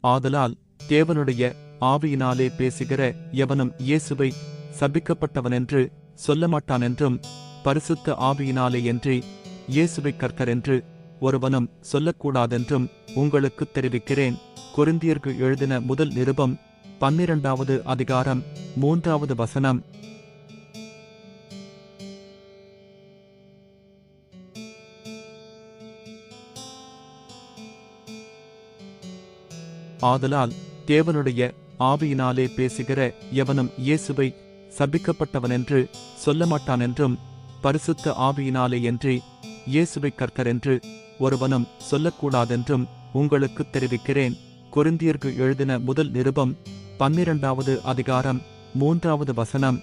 ஆதலால் தேவனுடைய ஆவியினாலே பேசுகிற எவனும் இயேசுவை சபிக்கப்பட்டவனென்று சொல்லமாட்டானென்றும், பரிசுத்த ஆவியினாலேயன்றி இயேசுவை கர்த்தர் என்று ஒருவனும் சொல்லக்கூடாதென்றும் உங்களுக்குத் தெரிவிக்கிறேன். கொரிந்தியருக்கு எழுதின முதல் நிருபம் 12வது அதிகாரம் 3வது வசனம். ஆதலால் தேவனுடைய ஆவியினாலே பேசுகிற எவனும் இயேசுவை சபிக்கப்பட்டவனென்று சொல்லமாட்டானென்றும், பரிசுத்த ஆவியினாலேயன்றி இயேசுவை கர்த்தர் என்று ஒருவனும் சொல்லக்கூடாதென்றும் உங்களுக்குத் தெரிவிக்கிறேன். கொரிந்தியருக்கு எழுதின முதல் நிருபம் 12வது அதிகாரம் 3வது வசனம்.